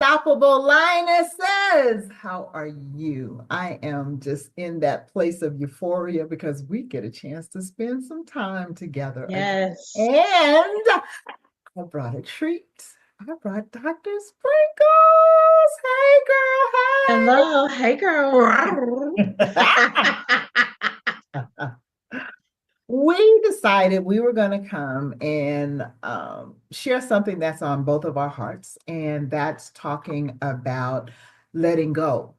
Unstoppable Lionesses. How are you? I am just in that place of euphoria because we get a chance to spend some time together again. Yes. And I brought a treat. I brought Dr. Sprinkles. Hey, Hello. Hey, girl. girl. Hey. We decided we were going to come and share something that's on both of our hearts, and that's talking about letting go.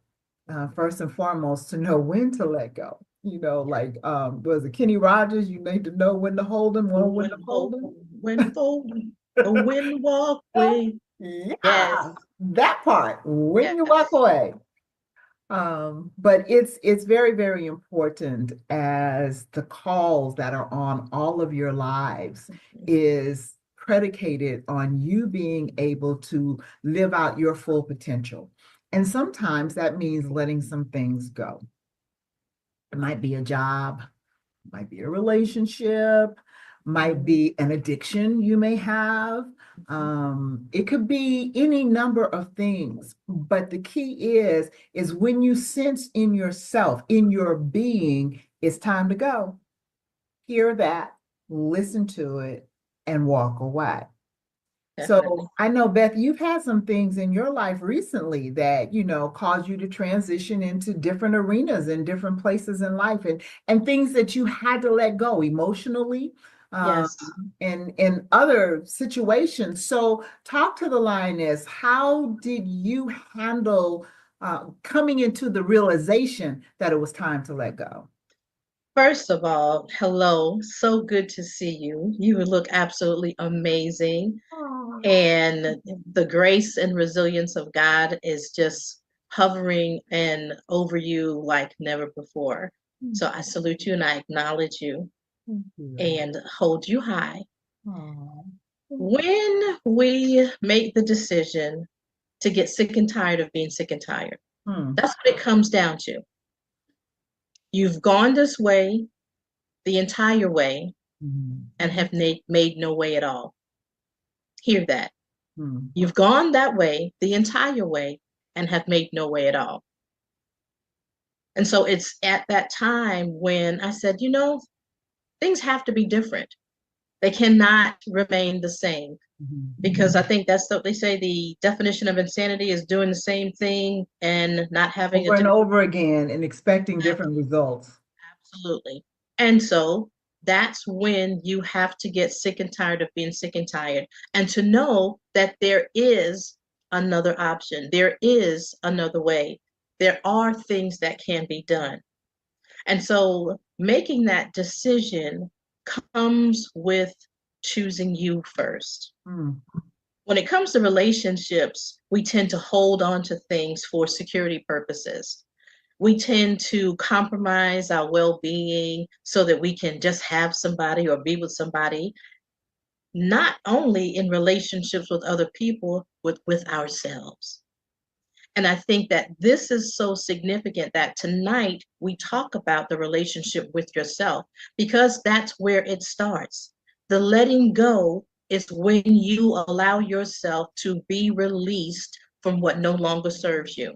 First and foremost, to know when to let go. You know, like was it Kenny Rogers? You need to know when to hold him, when to hold him. When to walk away. Yeah, Yes. that part. When you walk Yes. away. But it's very, very important as the calls that are on all of your lives is predicated on you being able to live out your full potential. And sometimes that means letting some things go. It might be a job, might be a relationship, might be an addiction you may have. It could be any number of things, but the key is when you sense in yourself, in your being, it's time to go. Hear that, listen to it, and walk away. Definitely. So I know, Beth, you've had some things in your life recently that, caused you to transition into different arenas and different places in life and things that you had to let go emotionally, Yes. and in other situations. So talk to the lioness. How did you handle coming into the realization that it was time to let go? First of all, hello. So good to see you. You look absolutely amazing. Oh. And the grace and resilience of God is just hovering and over you like never before. So I salute you and I acknowledge you Thank you. and hold you high. Oh. When we make the decision to get sick and tired of being sick and tired, Hmm. that's what it comes down to. You've gone this way the entire way and have made no way at all. Hear that. Hmm. You've gone that way the entire way and have made no way at all. And so it's at that time when I said, things have to be different. They cannot remain the same. Because I think that's what they say, the definition of insanity is doing the same thing and not having Over and over again and expecting different results. Absolutely. And so that's when you have to get sick and tired of being sick and tired and to know that there is another option. There is another way. There are things that can be done. And so making that decision comes with choosing you first. Mm. When it comes to relationships, we tend to hold on to things for security purposes. We tend to compromise our well-being so that we can just have somebody or be with somebody, not only in relationships with other people, but with ourselves. And I think that this is so significant that tonight we talk about the relationship with yourself because that's where it starts. The letting go is when you allow yourself to be released from what no longer serves you.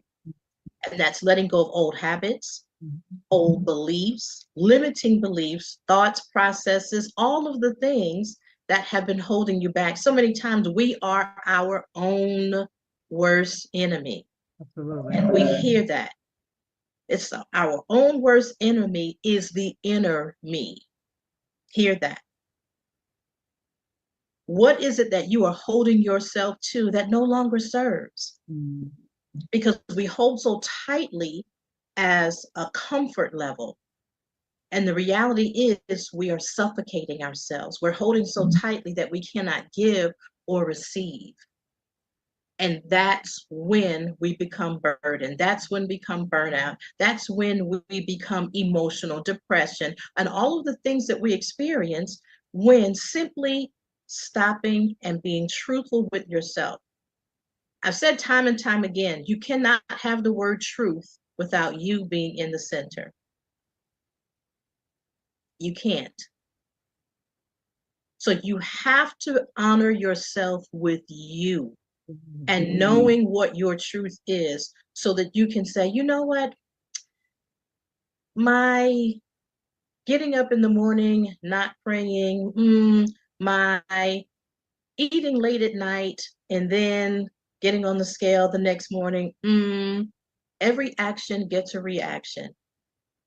And that's letting go of old habits, old beliefs, limiting beliefs, thoughts, processes, all of the things that have been holding you back. So many times we are our own worst enemy. Absolutely. And we hear that. It's our own worst enemy is the inner me. Hear that. What is it that you are holding yourself to that no longer serves? Mm. Because we hold so tightly as a comfort level. And the reality is we are suffocating ourselves. We're holding so tightly that we cannot give or receive. And that's when we become burdened. That's when we become burnout. That's when we become emotional, depression, and all of the things that we experience when simply stopping and being truthful with yourself. I've said time and time again, you cannot have the word truth without you being in the center. You can't. So you have to honor yourself with you and knowing what your truth is so that you can say, you know what, my getting up in the morning, not praying, my eating late at night, and then getting on the scale the next morning, every action gets a reaction.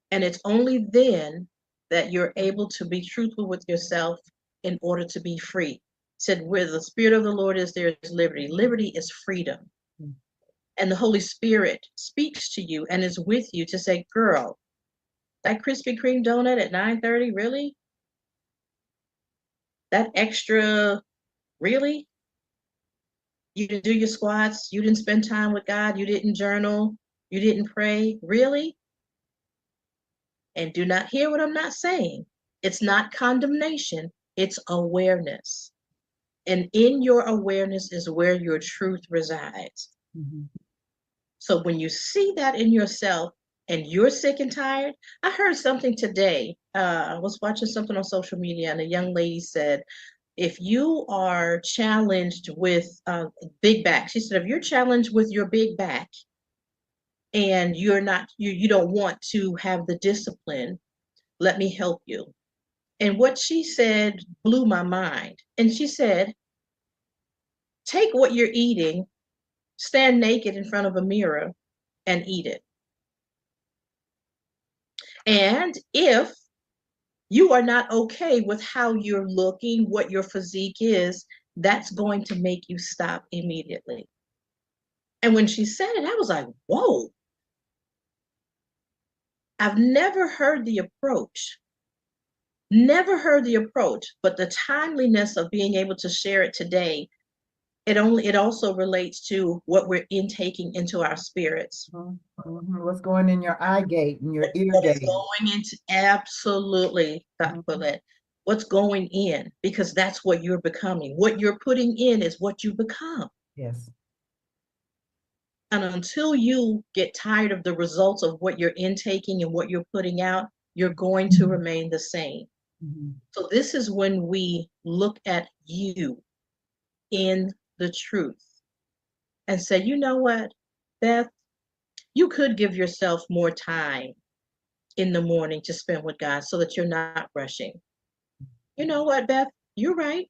And it's only then that you're able to be truthful with yourself in order to be free. Said, where the Spirit of the Lord is, there is liberty. Liberty is freedom. And the Holy Spirit speaks to you and is with you to say, girl, that Krispy Kreme donut at 9:30, really? That extra, really? You didn't do your squats, you didn't spend time with God, you didn't journal, you didn't pray, really? And do not hear what I'm not saying. It's not condemnation, it's awareness. And in your awareness is where your truth resides. Mm-hmm. So when you see that in yourself and you're sick and tired, I heard something today. I was watching something on social media, and a young lady said, if you are challenged with big back, she said, if you're challenged with your big back and you don't want to have the discipline, let me help you. And what she said blew my mind. And she said, take what you're eating, stand naked in front of a mirror and eat it. And if you are not okay with how you're looking, what your physique is, that's going to make you stop immediately. And when she said it, I was like, whoa. I've never heard the approach, but the timeliness of being able to share it today, it also relates to what we're intaking into our spirits. What's going in your eye gate and your ear gate? Going into, absolutely, Dr. Paulette. What's going in, because that's what you're becoming. What you're putting in is what you become. Yes. And until you get tired of the results of what you're intaking and what you're putting out, you're going to remain the same. So this is when we look at you in the truth and say, you know what, Beth, you could give yourself more time in the morning to spend with God so that you're not rushing. You know what, Beth, you're right.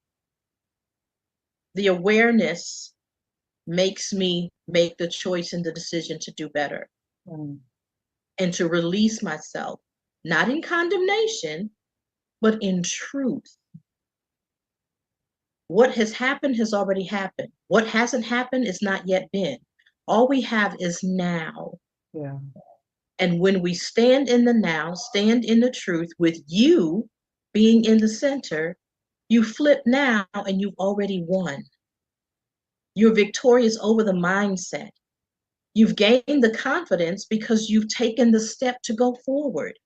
The awareness makes me make the choice and the decision to do better and to release myself, not in condemnation, but in truth. What has happened has already happened. What hasn't happened is not yet been. All we have is now. Yeah. And when we stand in the now, stand in the truth with you being in the center, you flip now and you've already won. You're victorious over the mindset. You've gained the confidence because you've taken the step to go forward.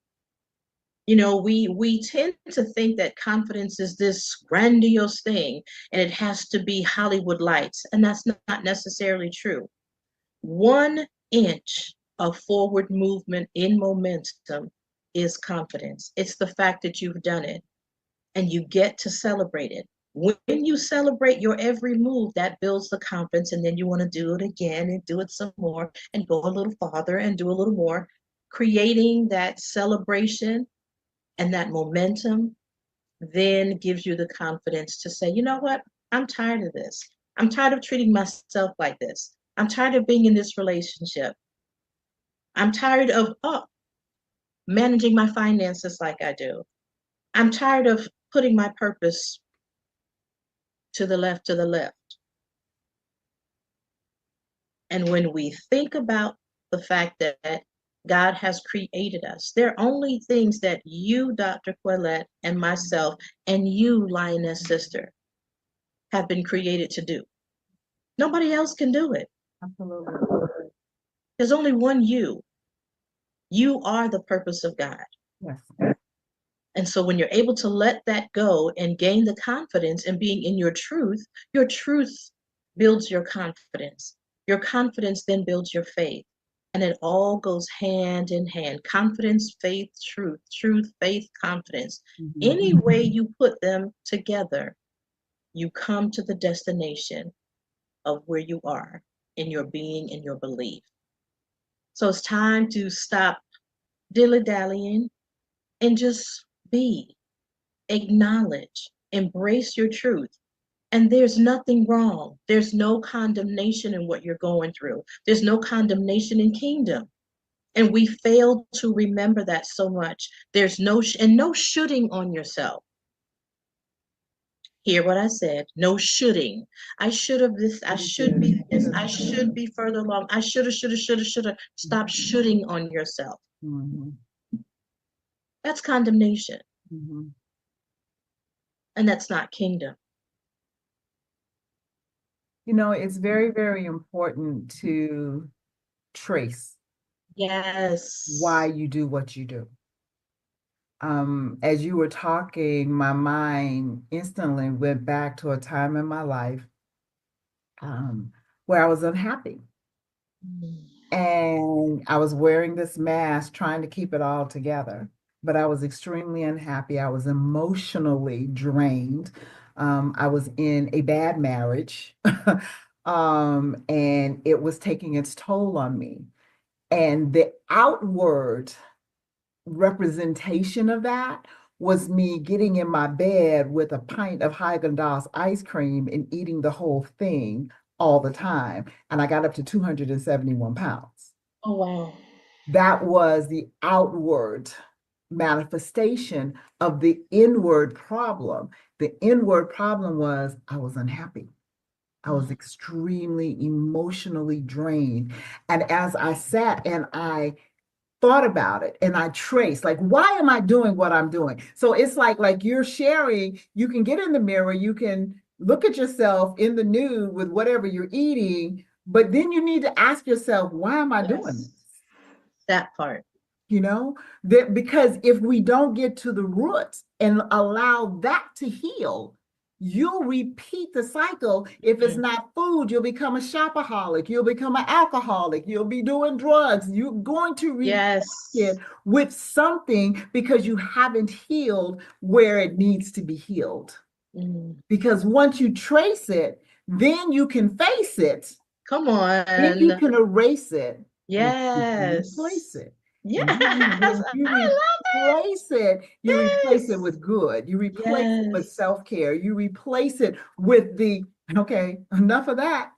You know, we tend to think that confidence is this grandiose thing and it has to be Hollywood lights, and that's not necessarily true. 1 inch of forward movement in momentum is confidence. It's the fact that you've done it and you get to celebrate it. When you celebrate your every move, that builds the confidence, and then you want to do it again and do it some more and go a little farther and do a little more, creating that celebration and that momentum then gives you the confidence to say, you know what, I'm tired of this. I'm tired of treating myself like this. I'm tired of being in this relationship. I'm tired of managing my finances like I do. I'm tired of putting my purpose to the left. And when we think about the fact that God has created us, there are only things that you, Dr. Quillette, and myself, and you, Lioness Sister, have been created to do. Nobody else can do it. Absolutely. There's only one you. You are the purpose of God. Yes. And so when you're able to let that go and gain the confidence in being in your truth builds your confidence. Your confidence then builds your faith. And it all goes hand in hand. Confidence, faith, truth, truth, faith, confidence. Mhm. Any way you put them together, you come to the destination of where you are in your being and your belief. So it's time to stop dilly-dallying and just be, acknowledge, embrace your truth. And there's nothing wrong. There's no condemnation in what you're going through. There's no condemnation in kingdom. And we fail to remember that so much. There's no shooting on yourself. Hear what I said. No shoulding. I should have this. I should be this. I should be further along. I shoulda, shoulda, shoulda, shoulda. Stop shooting on yourself. Mhm. That's condemnation. Mhm. And that's not kingdom. You know, it's very, very important to trace Yes. why you do what you do. As you were talking, my mind instantly went back to a time in my life where I was unhappy. And I was wearing this mask, trying to keep it all together, but I was extremely unhappy. I was emotionally drained. I was in a bad marriage, and it was taking its toll on me. And the outward representation of that was me getting in my bed with a pint of Haagen-Dazs ice cream and eating the whole thing all the time. And I got up to 271 pounds. Oh, wow. That was the outward manifestation of the inward problem. The inward problem was I was unhappy. I was extremely emotionally drained. And as I sat and I thought about it and I traced, like, why am I doing what I'm doing? So it's like you're sharing, you can get in the mirror, you can look at yourself in the nude with whatever you're eating, but then you need to ask yourself, why am I doing this? That part. You know, that because if we don't get to the root and allow that to heal, you'll repeat the cycle. If it's not food, you'll become a shopaholic, you'll become an alcoholic, you'll be doing drugs. You're going to repeat it with something because you haven't healed where it needs to be healed. Because once you trace it, then you can face it. Come on. Then you can erase it. Yes. Replace it. Yes. You replace it. You replace it with good. You replace it with self-care. You replace it with okay, enough of that.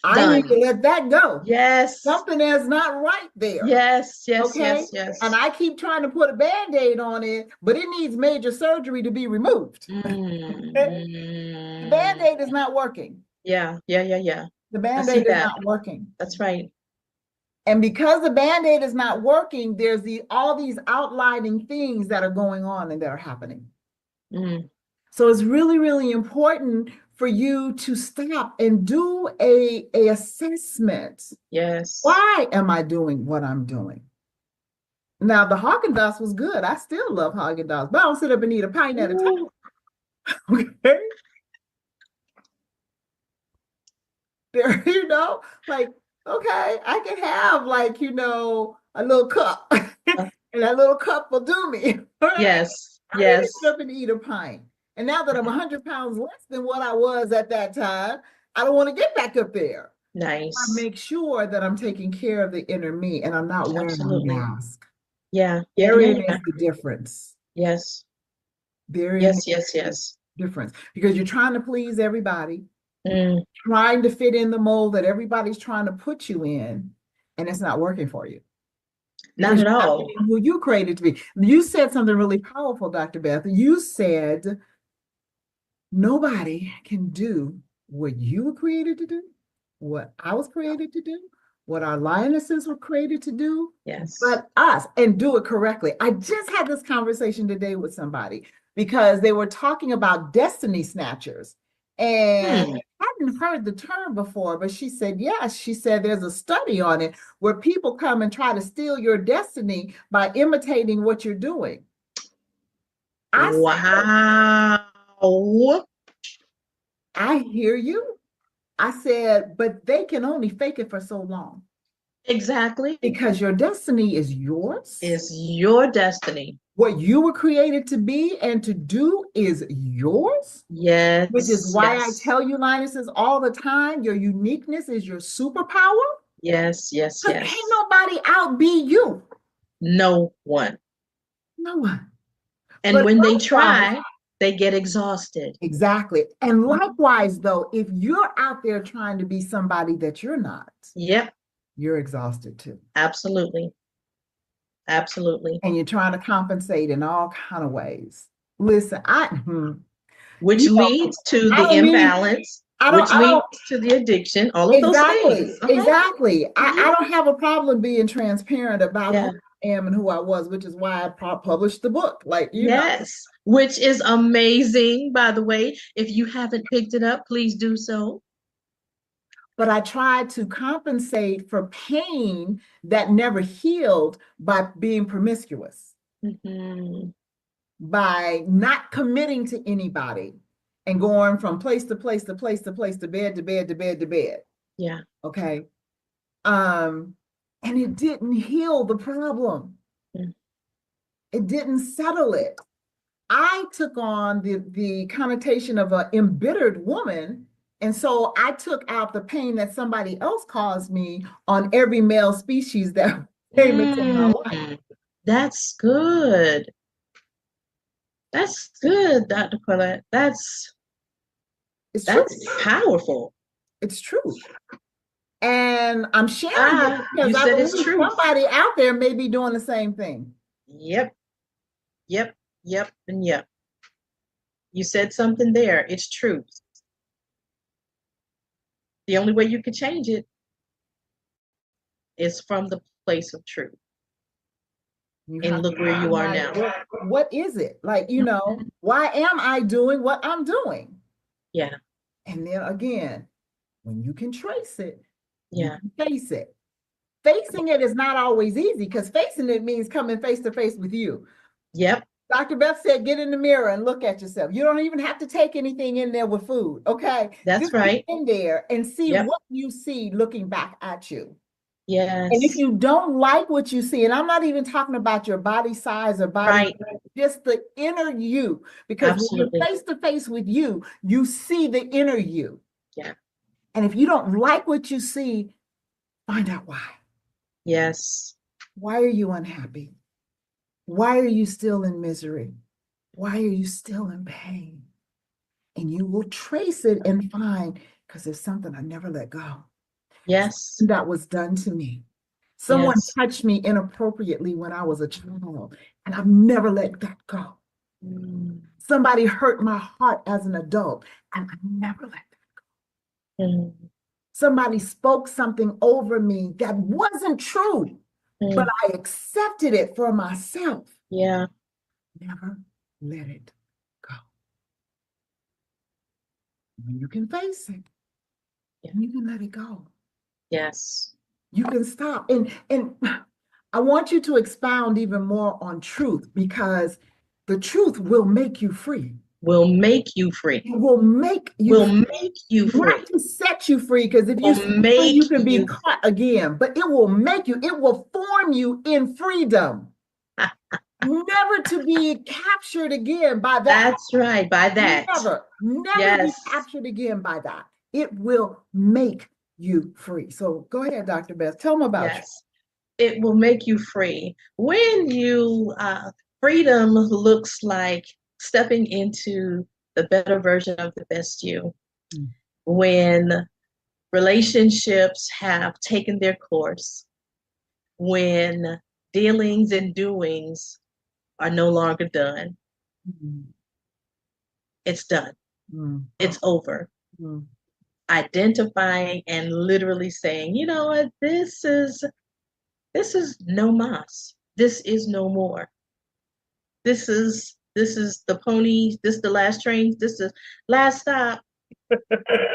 I need to let that go. Yes. Something is not right there. Yes, okay? Yes. And I keep trying to put a Band-Aid on it, but it needs major surgery to be removed. The Band-Aid is not working. Yeah. The Band-Aid is not working. That's right. And because the Band-Aid is not working, there's all these outlining things that are going on and that are happening. So it's really, really important for you to stop and do a assessment. Yes. Why am I doing what I'm doing? Now, the Haagen-Dazs was good. I still love Haagen-Dazs, but I don't sit up and eat a pint at a time. Okay? There, like, okay, I can have a little cup, and that little cup will do me. Right? Yes. I didn't sit up and eat a pint. And now that I'm 100 pounds less than what I was at that time, I don't want to get back up there. Nice. I make sure that I'm taking care of the inner me and I'm not wearing a mask. Yeah. Therein is the difference. Yes. Yes. Difference. Because you're trying to please everybody, trying to fit in the mold that everybody's trying to put you in, and it's not working for you. Not at all. Who you created to be. You said something really powerful, Dr. Beth. You said nobody can do what you were created to do, what I was created to do, what our lionesses were created to do, but us, and do it correctly. I just had this conversation today with somebody because they were talking about destiny snatchers. And I had hadn't heard the term before, but she said, yes. She said there's a study on it where people come and try to steal your destiny by imitating what you're doing. I said, Wow. I hear you. I said, but they can only fake it for so long. Exactly. Because your destiny is yours. Is your destiny. What you were created to be and to do is yours. Yes. Which is why yes. I tell you, Lionesses, all the time, your uniqueness is your superpower. Yes, yes, But yes. ain't nobody outbe you. No one. No one. And But when they likewise, try, they get exhausted. exactly. And likewise, though, if you're out there trying to be somebody that you're not, Yep, you're exhausted too. absolutely. Absolutely. And you're trying to compensate in all kind of ways. Listen, which you know, leads to I the don't mean- imbalance, which leads to the addiction, all of those things. Exactly. I don't have a problem being transparent about Yeah. who I am and who I was, which is why I published the book. Like, you know. Yes, which is amazing, by the way. If you haven't picked it up, please do so. But I tried to compensate for pain that never healed by being promiscuous, by not committing to anybody and going from place to place to place to place, to bed to bed to bed to bed. Yeah. Okay. And it didn't heal the problem. It didn't settle it. I took on the connotation of an embittered woman. And so I took out the pain that somebody else caused me on every male species that came into my life. That's good. That's good, Dr. Collette. That's true. Powerful. It's true. And I'm sharing it because I believe somebody out there may be doing the same thing. Yep. Yep. Yep. And yep. You said something there. It's truth. The only way you can change it is from the place of truth. And look where you are now. What is it? Like, you know, why am I doing what I'm doing? Yeah. And then again, when you can trace it, yeah, you can face it. Facing it is not always easy because facing it means coming face to face with you. Yep. Dr. Beth said, get in the mirror and look at yourself. You don't even have to take anything in there with food. Okay. That's just right. Get in there and see what you see looking back at you. Yes. And if you don't like what you see, and I'm not even talking about your body size or body, just the inner you, because when you're face to face with you, you see the inner you. Yeah. And if you don't like what you see, find out why. Yes. Why are you unhappy? Why are you still in misery? Why are you still in pain? And you will trace it and find, because there's something I never let go. Yes. That was done to me. Someone touched me inappropriately when I was a child, and I've never let that go. Somebody hurt my heart as an adult, and I never let that go. Somebody spoke something over me that wasn't true, but I accepted it for myself. Yeah. Never let it go. When you can face it, and you can let it go. Yes. You can stop. And I want you to expound even more on truth, because the truth will make you free. Will make you free. It will make you free. Not to set you free, because if you're free, you can be caught again, but it will make you, it will form you in freedom. Never to be captured again by that. That's right, by that. Never be captured again by that. It will make you free. So go ahead, Dr. Beth. Tell them about you. It will make you free. When you, freedom looks like stepping into the better version of the best you. When relationships have taken their course, when dealings and doings are no longer done, it's done. It's over. Identifying and literally saying, you know what, this is no mas. This is no more. This is the pony, this is the last train, this is last stop.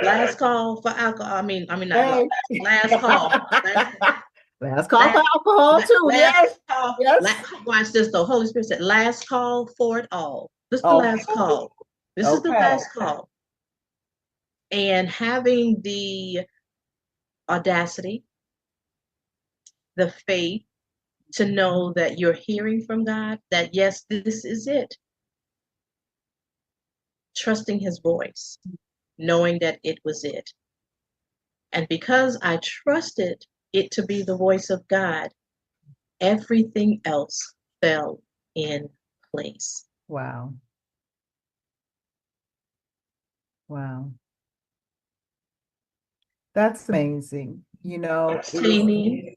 Last call for alcohol. I mean, not Hey. last call. Last call for Last, alcohol too. last Yes. call. Yes. Watch this though. Holy Spirit said, last call for it all. This is the Okay. last call. This is the Okay. last call. And having the audacity, the faith to know that you're hearing from God, that yes, this is it. Trusting his voice, knowing that it was it. And because I trusted it to be the voice of God, everything else fell in place. Wow. Wow. That's amazing. You know, it is. Obtaining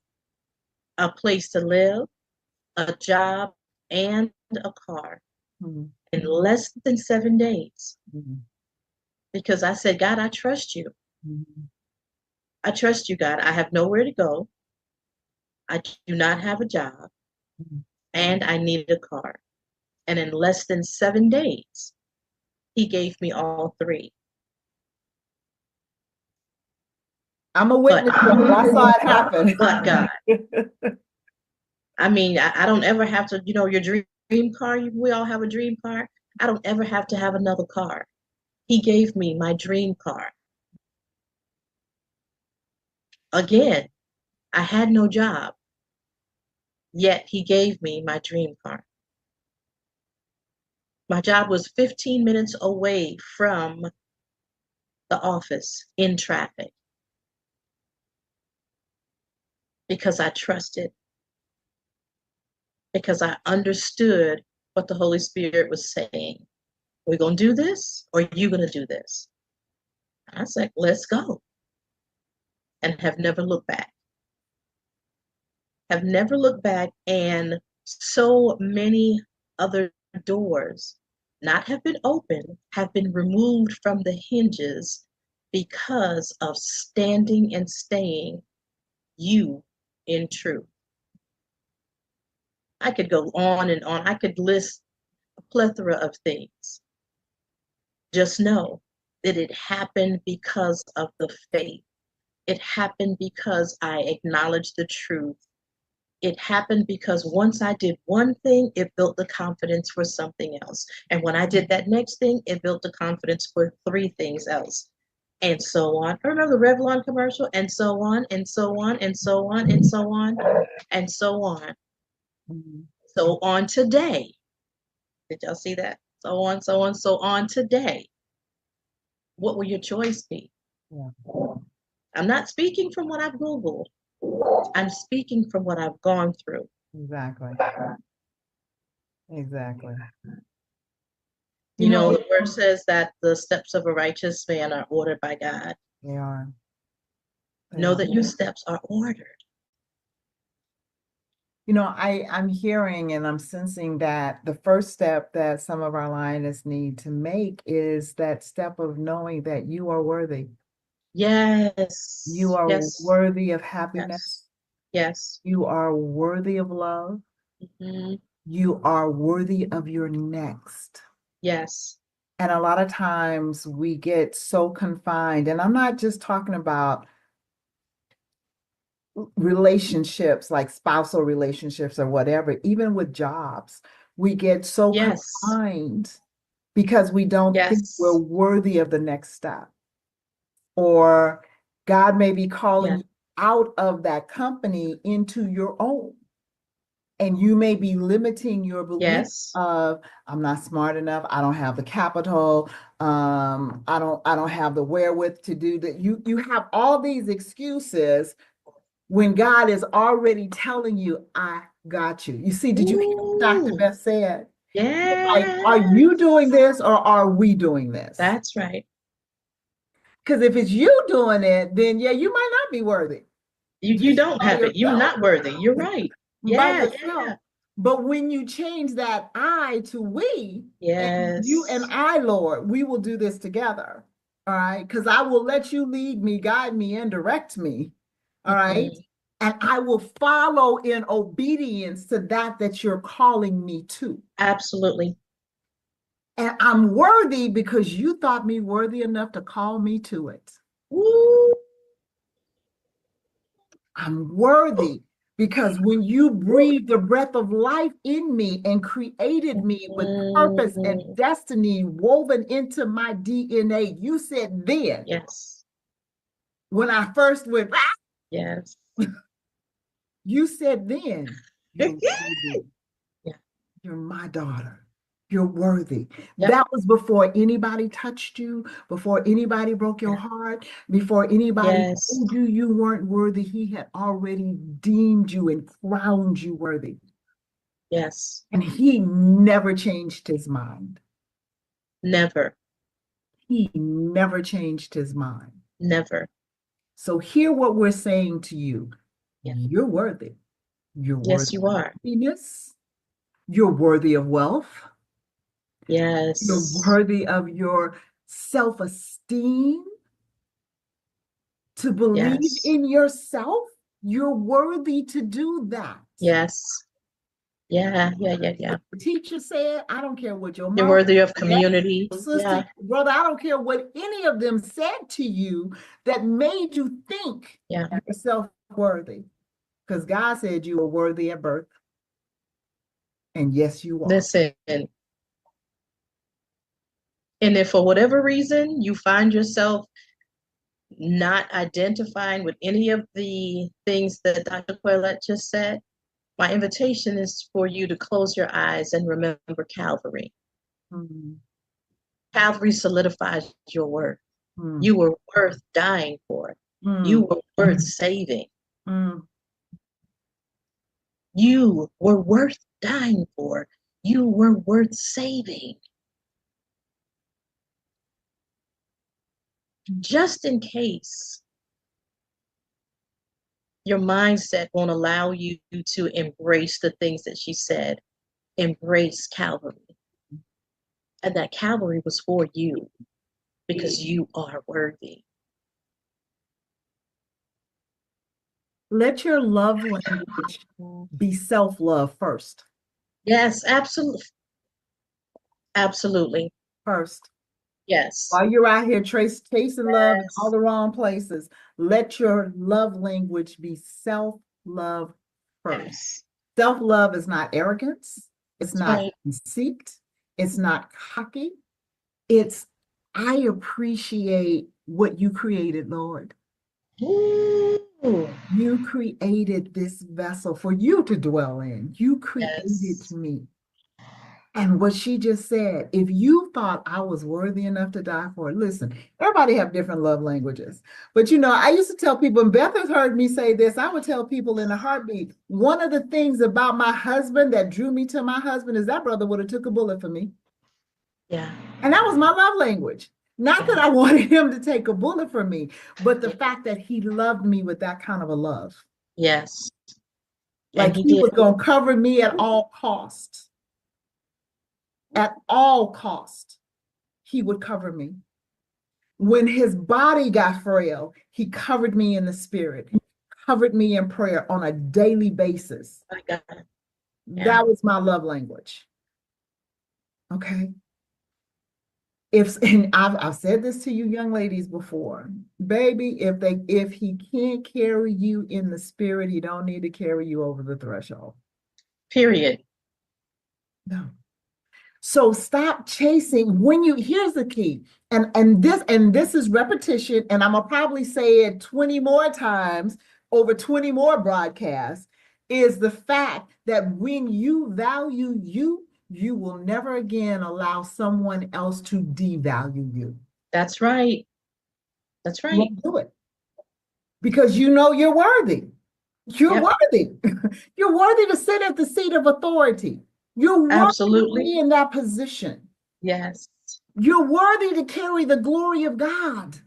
a place to live, a job, and a car Mhm. in less than 7 days. Mhm. Because I said, God, I trust you. Mhm. I trust you, God. I have nowhere to go. I do not have a job, Mhm. and I need a car. And in less than 7 days, he gave me all three. I'm a But witness of it. I saw it happen. but God, I mean, I don't ever have to, your dream car, we all have a dream car. I don't ever have to have another car. He gave me my dream car. Again, I had no job, yet he gave me my dream car. My job was 15 minutes away from the office in traffic because I trusted, because I understood what the Holy Spirit was saying. We're going to do this, or you going to do this? I said, let's go. And have never looked back. Have never looked back. And so many other doors not have been opened, have been removed from the hinges because of standing and staying you in truth. I could go on and on. I could list a plethora of things. Just know that it happened because of the faith. It happened because I acknowledged the truth. It happened because once I did one thing, it built the confidence for something else. And when I did that next thing, it built the confidence for three things else. And so on. I remember the Revlon commercial, and so on, and so on, and so on, and so on, and so on. Mhm. So on today. Did y'all see that? So on, so on, so on today. What will your choice be? Yeah, I'm not speaking from what I've Googled. I'm speaking from what I've gone through. exactly. Exactly. You You know, know, the word says that the steps of a righteous man are ordered by God. they are. They Know are. that your steps are ordered. You know, I'm hearing and I'm sensing that the first step that some of our lioness need to make is that step of knowing that you are worthy. You Yes. are Yes. worthy of Yes. happiness. Yes. You are worthy of love. Hmm. You are worthy of your next. Yes. And a lot of times we get so confined, and I'm not just talking about relationships like spousal relationships or whatever, even with jobs, we get so Yes. confined because we don't think we're Yes. worthy of the next step. Or God may be calling Yeah. you out of that company into your own. And you may be limiting your belief Yes. of I'm not smart enough, I don't have the capital, I don't have the wherewith to do that. You have all these excuses when God is already telling you, I got you. You see, did you hear what Dr. Ooh. Beth said? Like, are Yes. you doing this or are we doing this? That's right. Because if it's you doing it, then yeah, you might not be worthy. You Just don't by have it. You're yourself. not worthy. You're right. By Yeah. yourself. Yeah. But when you change that I to we, and you and Yes. I, Lord, we will do this together. All right. Because I will let you lead me, guide me, and direct me. All right. Mhm. And I will follow in obedience to that you're calling me to. Absolutely. And I'm worthy because you thought me worthy enough to call me to it. Woo. I'm worthy because when you breathed the breath of life in me and created me with purpose and Mm. destiny woven into my DNA, you said then, Yes. when I first went, "Ah," Yes. you said then, you're worthy. Yeah. You're my daughter. You're worthy. Yep. That was before anybody touched you, before anybody broke your heart, before anybody Yes. told you you weren't worthy. He had already deemed you and crowned you worthy. Yes. And he never changed his mind. Never. He never changed his mind. Never. So hear what we're saying to you. Yeah. You're worthy. You're Yes, worthy you of are. happiness. You're worthy of wealth. You're Yes. worthy of your self-esteem, to believe Yes. in yourself. You're worthy to do that. Yes. Yeah. Yeah. Yeah. Yeah. The teacher said, I don't care what your You're mom, worthy of dad, community. sister, Yeah. brother, I don't care what any of them said to you that made you think Yeah. yourself worthy. Because God said you were worthy at birth. And yes, you are. Listen. And if for whatever reason you find yourself not identifying with any of the things that Dr. Coylette just said, my invitation is for you to close your eyes and remember Calvary. Mm, Calvary solidifies your worth. mm, You were worth dying for. You mm, were worth saving. mm. You were worth dying for. You were worth saving. Just in case your mindset won't allow you to embrace the things that she said, embrace Calvary. And that Calvary was for you because you are worthy. Let your love language be self-love first. Yes, absolutely. Absolutely. First. Yes. While you're out here chasing love in all Yes. the wrong places, let your love language be self-love first. Yes. Self-love is not arrogance. It's That's not right. conceit. It's not cocky. It's, I appreciate what you created, Lord. Ooh. You created this vessel for you to dwell in. You created Yes. me. And what she just said, if you thought I was worthy enough to die for it, listen, everybody have different love languages. But you know, I used to tell people, and Beth has heard me say this, I would tell people in a heartbeat, one of the things about my husband that drew me to my husband is that brother would have took a bullet for me. Yeah. And that was my love language. Not that I wanted him to take a bullet for me, but the fact that he loved me with that kind of a love. Yes. And Like he he did. was going to cover me at all costs. At all cost, he would cover me. When his body got frail, he covered me in the spirit, covered me in prayer on a daily basis. My God. Yeah. That was my love language. Okay. And I've said this to you young ladies before, baby, if he can't carry you in the spirit, he don't need to carry you over the threshold. Period. No. So stop chasing here's the key. And this is repetition, and I'm gonna probably say it 20 more times over 20 more broadcasts, is the fact that when you value you, you will never again allow someone else to devalue you. That's right. That's You right. won't do it because you know you're worthy. You're Yep. worthy. You're worthy to sit at the seat of authority. You're worthy to Absolutely. be in that position. Yes. You're worthy to carry the glory of God.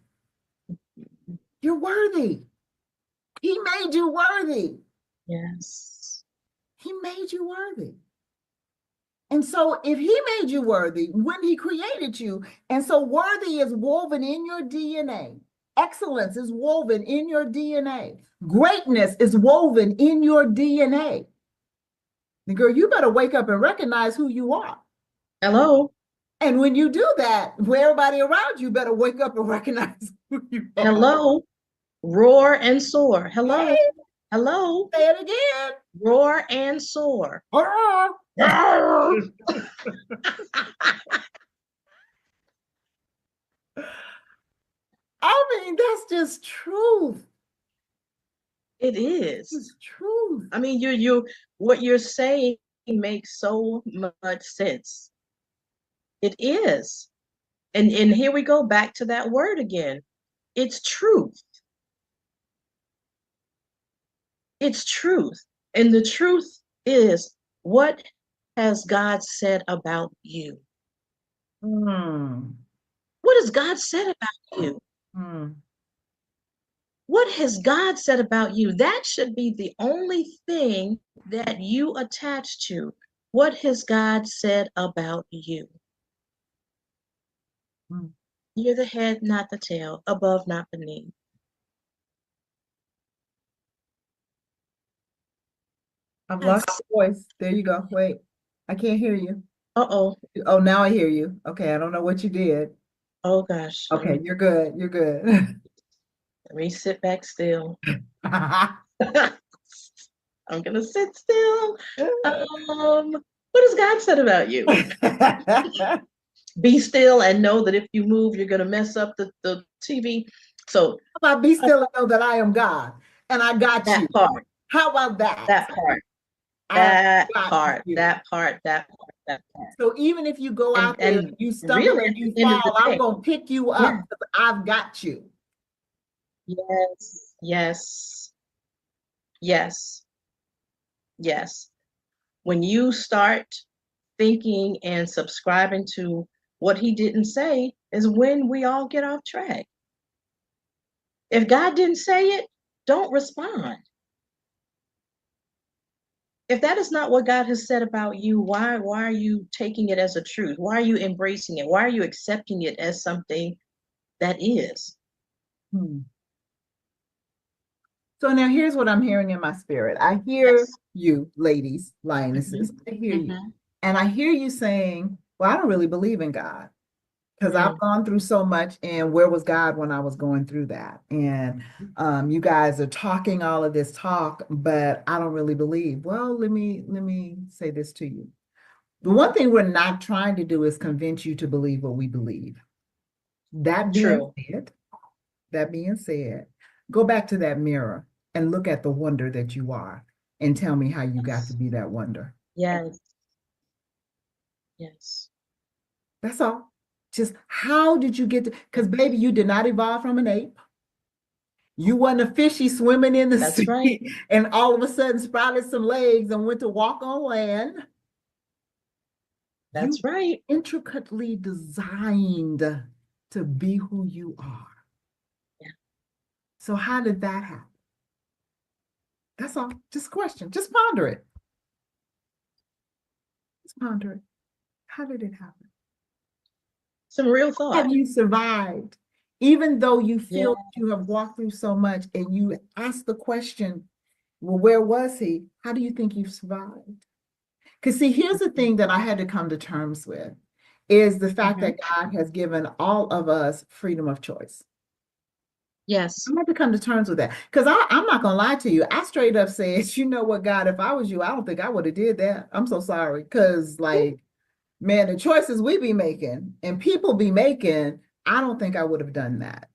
You're worthy. He made you worthy. Yes. He made you worthy. And so if he made you worthy when he created you, and so worthy is woven in your DNA, excellence is woven in your DNA, greatness is woven in your DNA. Girl, you better wake up and recognize who you are. Hello. And when you do that, where everybody around you better wake up and recognize who you are. Hello, roar and soar. Hello, Hey, hello, say it again. roar and soar. I mean, that's just truth. It is. It's truth. I mean, what you're saying makes so much sense. It is. And here we go back to that word again. It's truth. It's truth. And the truth is, what has God said about you? Mm, What has God said about you? mm. What has God said about you? That should be the only thing that you attach to. What has God said about you? Mm. You're the head, not the tail, above, not beneath. I've Yes. lost your voice. There you go. Wait, I can't hear you. Uh-oh. Oh, now I hear you. Okay, I don't know what you did. Oh gosh. Okay, you're good. You're good. Let me sit back still. I'm gonna sit still. What has God said about you? Be still and know that if you move, you're gonna mess up the TV. So How about be still and know that I am God and I got that you? part, How about that? that part, I that got part, you. that part, that part, that part. So even if you go out there and And you stumble really, at and you the end fall, of the I'm day, gonna pick you yeah, up because I've got you. yes, yes, yes, yes. When you start thinking and subscribing to what he didn't say, is when we all get off track. If God didn't say it, don't respond. If that is not what God has said about you, why are you taking it as a truth? Why are you embracing it? Why are you accepting it as something that is? Hmm. So now here's what I'm hearing in my spirit. I hear Yes. you, ladies, lionesses. Mm-hmm. I hear you. Mm-hmm. And I hear you saying, well, I don't really believe in God because I've Mm. gone through so much. And where was God when I was going through that? And you guys are talking all of this talk, but I don't really believe. Well, let me say this to you. The one thing we're not trying to do is convince you to believe what we believe. That being True. said, that being said, go back to that mirror and look at the wonder that you are and tell me how you got to Yes. be that wonder. Yes. Yes. That's all. Just how did you get to, because Yes. baby, you did not evolve from an ape. You wasn't a fishy swimming in the That's right. sea and all of a sudden sprouted some legs and went to walk on land. You That's right. intricately designed to be who you are. Yeah. So how did that happen? That's all. Just a question. Just ponder it. Just ponder it. How did it happen? Some real Have thought. you survived? Even though you Yeah. feel that you have walked through so much and you ask the question, well, where was he? How do you think you've survived? Because see, here's the thing that I had to come to terms with is the fact Mm-hmm. that God has given all of us freedom of choice. Yes. I had to come to terms with that because I'm not gonna lie to you. I straight up said, you know what, God, if I was you, I don't think I would have did that. I'm so sorry. Because like, man, the choices we be making and people be making, I don't think I would have done that.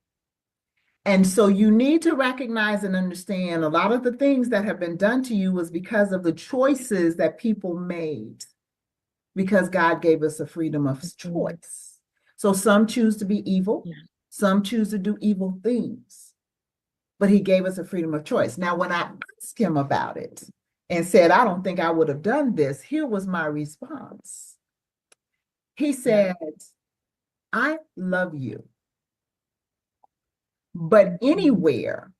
And so you need to recognize and understand a lot of the things that have been done to you was because of the choices that people made, because God gave us a freedom of Mm-hmm. choice. So some choose to be evil, Yeah. some choose to do evil things, but he gave us a freedom of choice. Now, when I asked him about it and said, I don't think I would have done this, here was my response. He Yeah. said, I love you, but Mm-hmm. anywhere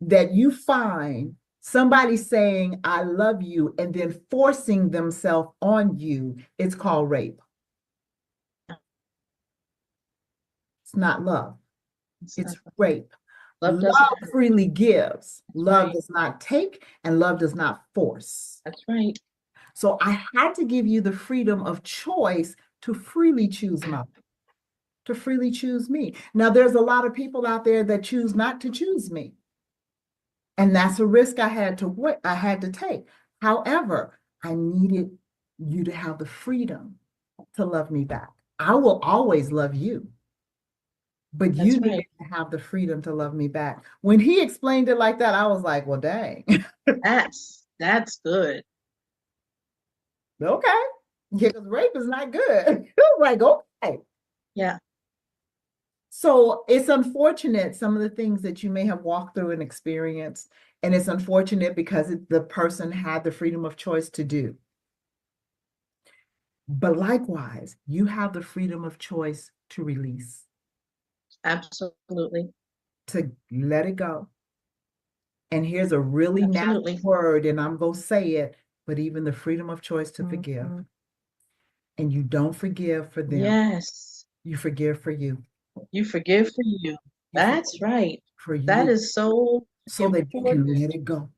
that you find somebody saying, I love you, and then forcing themselves on you, it's called rape. It's not love, It's it's not the- rape. Love doesn't Love hurt. freely gives, That's love right. does not take, and love does not force. That's right. So I had to give you the freedom of choice to freely choose my life, to freely choose me. Now, there's a lot of people out there that choose not to choose me. And that's a risk I had to take. However, I needed you to have the freedom to love me back. I will always love you, but you That's needed right. to have the freedom to love me back. When he explained it like that, I was like, well, dang. That's good. Okay. Yeah, because rape is not good. Like, okay. Yeah. So it's unfortunate, some of the things that you may have walked through and experienced, and it's unfortunate because the person had the freedom of choice to do. But likewise, you have the freedom of choice to release, Absolutely. to let it go. And here's a really nasty Absolutely. word, and I'm going to say it, but even the freedom of choice to forgive. Mhm. And you don't forgive for them, Yes. you forgive for you. You forgive for you. You That's forgive right. for That you is so so that you can important. let it go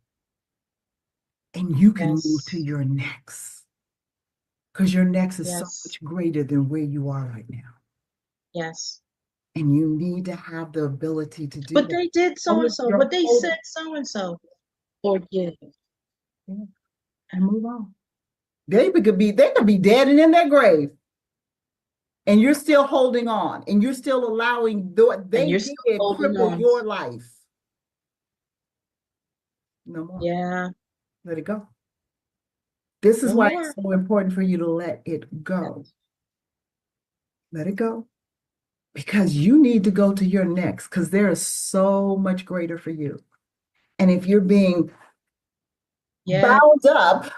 and you can move to Yes. your next. Because your next is so Yes. much greater than where you are right now. Yes. And you need to have the ability to do But that. they did so and Hold so, your but they hold said so and so. Forgive. and move on. They could be dead and in their grave. And you're still holding on and you're still allowing And they you're still did holding cripple on. your life. No more. Yeah. Let it go. This is No why it's more. so important for you to let it go. Let it go. Because you need to go to your next, because there is so much greater for you. And if you're being Yeah. bound up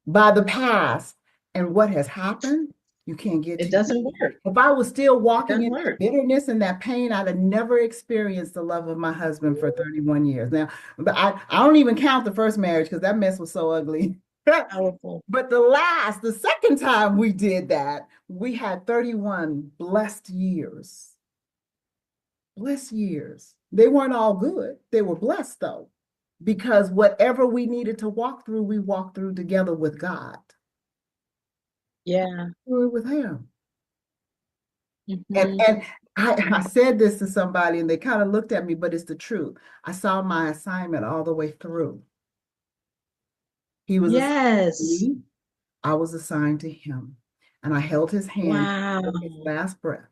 by the past and what has happened, you can't get It to you. doesn't work. If I was still It walking doesn't in that work. bitterness and that pain, I'd have never experienced the love of my husband for 31 years. Now, but I don't even count the first marriage because that mess was so ugly. Powerful. But the second time we did that, we had 31 blessed years. Blessed years. They weren't all good. They were blessed though, because whatever we needed to walk through, we walked through together with God. Yeah. We were with Him. And Hmm. and I said this to somebody and they kind of looked at me, but it's the truth. I saw my assignment all the way through. He was assigned to Yes. me, I was assigned to him. And I held his hand Wow. for his last breath.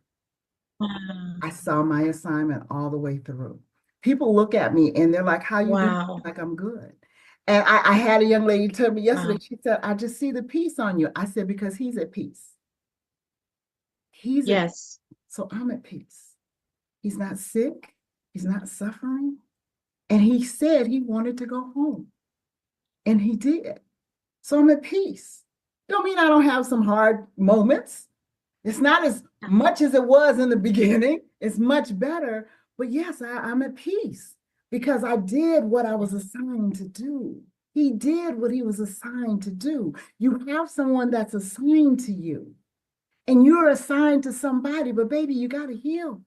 Wow. I saw my assignment all the way through. People look at me and they're like, how you doing? Wow. Like I'm good. And I had a young lady tell me yesterday, Wow. she said, I just see the peace on you. I said, because he's at peace. He's at peace. Yes. So I'm at peace. He's not sick. He's not suffering. And he said he wanted to go home. And he did. So I'm at peace. Don't mean I don't have some hard moments. It's not as much as it was in the beginning. It's much better. But yes, I'm at peace because I did what I was assigned to do. He did what he was assigned to do. You have someone that's assigned to you, and you're assigned to somebody, but baby, you got to heal.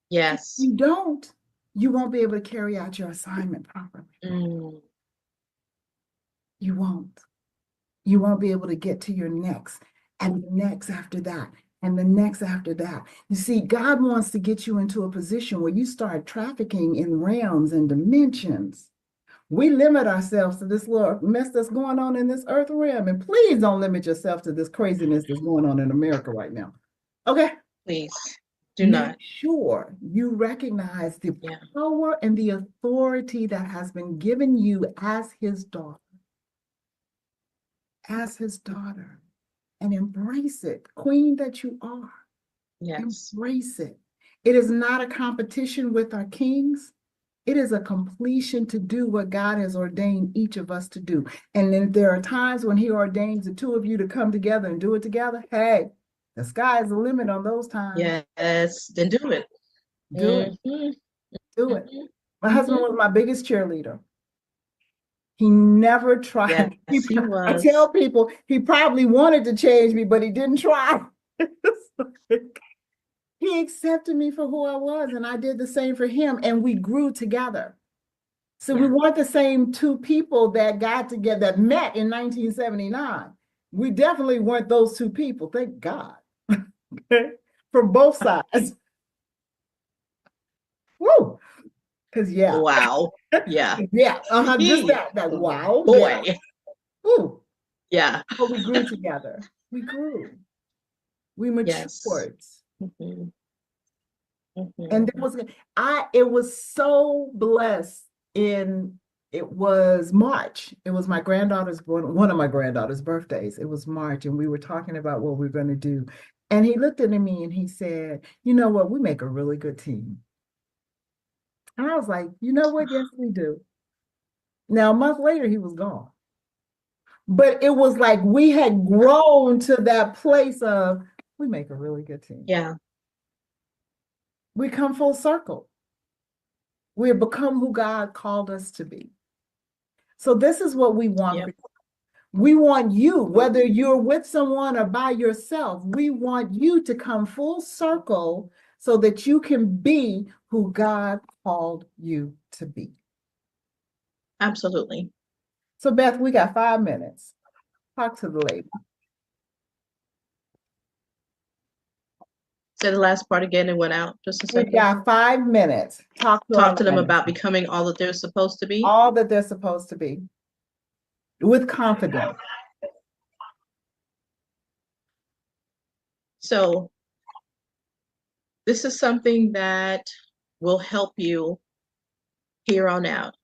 If Yes. you don't, you won't be able to carry out your assignment properly. Mm. You won't. You won't be able to get to your next and the next after that and the next after that. You see, God wants to get you into a position where you start trafficking in realms and dimensions. We limit ourselves to this little mess that's going on in this earth realm. And please don't limit yourself to this craziness that's going on in America right now. Okay? Please do Make not. sure you recognize the Yeah. power and the authority that has been given you as his daughter. As his daughter. And embrace it, queen that you are. Yes. Embrace it. It is not a competition with our kings. It is a completion to do what God has ordained each of us to do. And then there are times when he ordains the two of you to come together and do it together. Hey, the sky is the limit on those times. Yes. Then do it. Do it. Hmm. Do it. My Hmm. husband was my biggest cheerleader. He never tried. Yes, he I was. tell people he probably wanted to change me, but he didn't try. He accepted me for who I was, and I did the same for him, and we grew together. So we Yeah. weren't the same two people that got together, that met in 1979. We definitely weren't those two people, thank God. From both sides. Woo! Because yeah. Wow. Yeah. Yeah, just that wow, yeah. Boy. Ooh. Yeah. But we grew together. We grew. We Yes. matured. Mhm. And Mhm. there was it was so blessed in it was March. It was my granddaughter's one of my granddaughter's birthdays. It was March, and we were talking about what we were going to do. And he looked at me and he said, "You know what? We make a really good team." And I was like, "You know what? Yes, we do." Now, a month later, he was gone. But it was like we had grown to that place of we make a really good team. Yeah. We come full circle. We have become who God called us to be. So this is what we want Yep. for you. We want you, whether you're with someone or by yourself, we want you to come full circle so that you can be who God called you to be. Absolutely. So Beth, we got 5 minutes. Talk to the lady. Say the last part again and went out just a We second. got 5 minutes. Talk to our Talk to them lioness. about becoming all that they're supposed to be. All that they're supposed to be with confidence. So this is something that will help you here on out.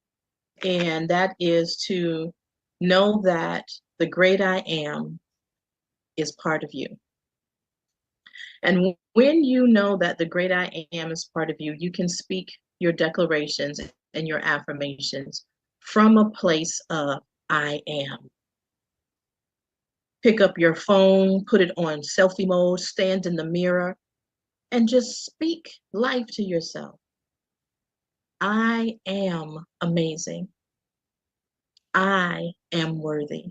And that is to know that the great I am is part of you. And when you know that the great I am is part of you, you can speak your declarations and your affirmations from a place of I am. Pick up your phone, put it on selfie mode, stand in the mirror, and just speak life to yourself. I am amazing. I am worthy.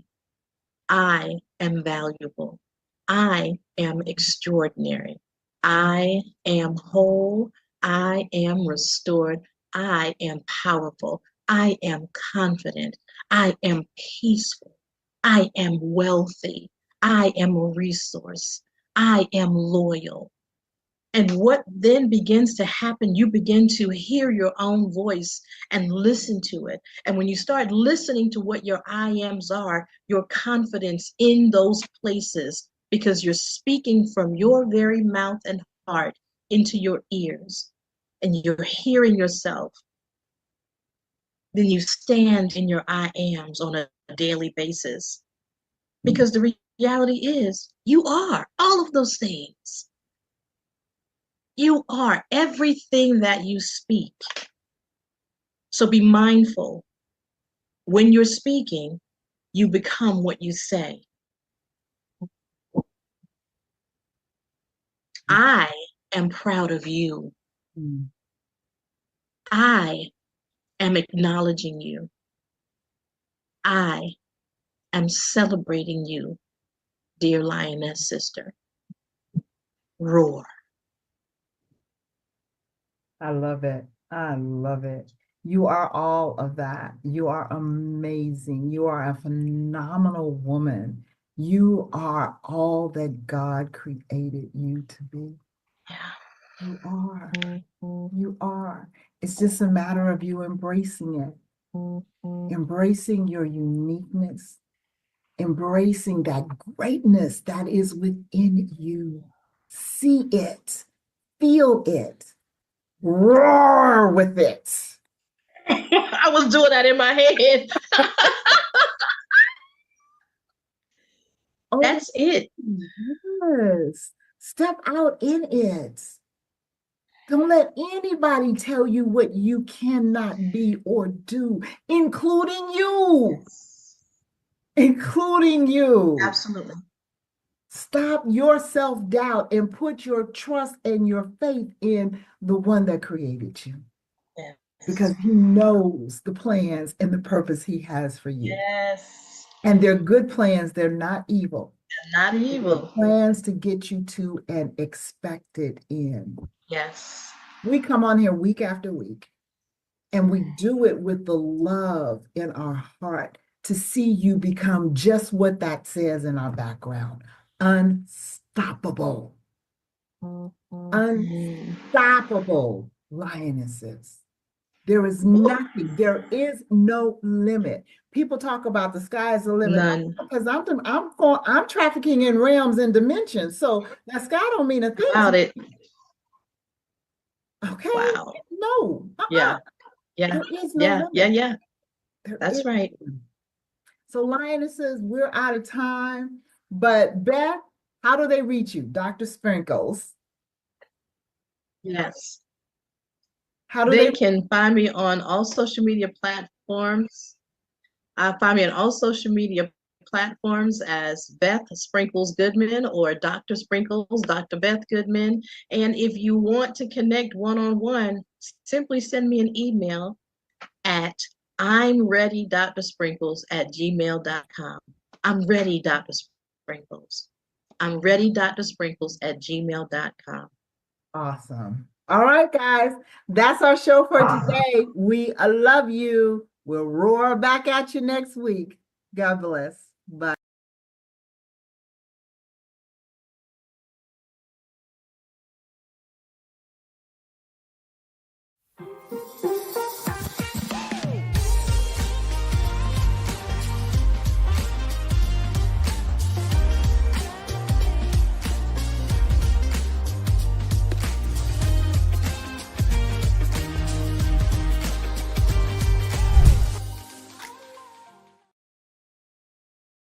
I am valuable. I am extraordinary. I am whole. I am restored. I am powerful. I am confident. I am peaceful. I am wealthy. I am a resource. I am loyal. And what then begins to happen, you begin to hear your own voice and listen to it. And when you start listening to what your I ams are, your confidence in those places, because you're speaking from your very mouth and heart into your ears, and you're hearing yourself, then you stand in your I ams on a daily basis. Because the reality is, you are all of those things. You are everything that you speak. So be mindful. When you're speaking, you become what you say. I am proud of you. Mm. I am acknowledging you. I am celebrating you, dear lioness sister. Roar. I love it. I love it. You are all of that. You are amazing. You are a phenomenal woman. You are all that God created you to be. Yeah. You are. You are. It's just a matter of you embracing it, embracing your uniqueness, embracing that greatness that is within you. See it, feel it, roar with it. I was doing that in my head. Oh, That's it. yes. Step out in it. Don't let anybody tell you what you cannot be or do, including you. Including you. Absolutely. Stop your self-doubt and put your trust and your faith in the one that created you Yes. because he knows the plans and the purpose he has for you. Yes. And they're good plans, they're not evil. Not They're evil. plans to get you to an expected end. Yes. We come on here week after week and we do it with the love in our heart to see you become just what that says in our background. Unstoppable. Unstoppable lionesses. There is nothing, there is no limit. People talk about the sky is the limit. None. Because I'm trafficking in realms and dimensions. So that sky don't mean a thing. About it. Okay. Wow. No. Yeah. Yeah. There is no Yeah. limit. Yeah. Yeah. There That's is right. no limit. So lionesses, we're out of time. But Beth, how do they reach you? Dr. Sprinkles. Yes. How do They can find me on all social media platforms. Find me on all social media platforms as Beth Sprinkles Goodman or Dr. Sprinkles, Dr. Beth Goodman. And if you want to connect one-on-one, simply send me an email at imreadydrsprinkles@gmail.com. I'm ready, Dr. Sprinkles. I'm ready, Dr. Sprinkles@gmail.com. Awesome. All right, guys, that's our show for today. We love you. We'll roar back at you next week. God bless. Bye.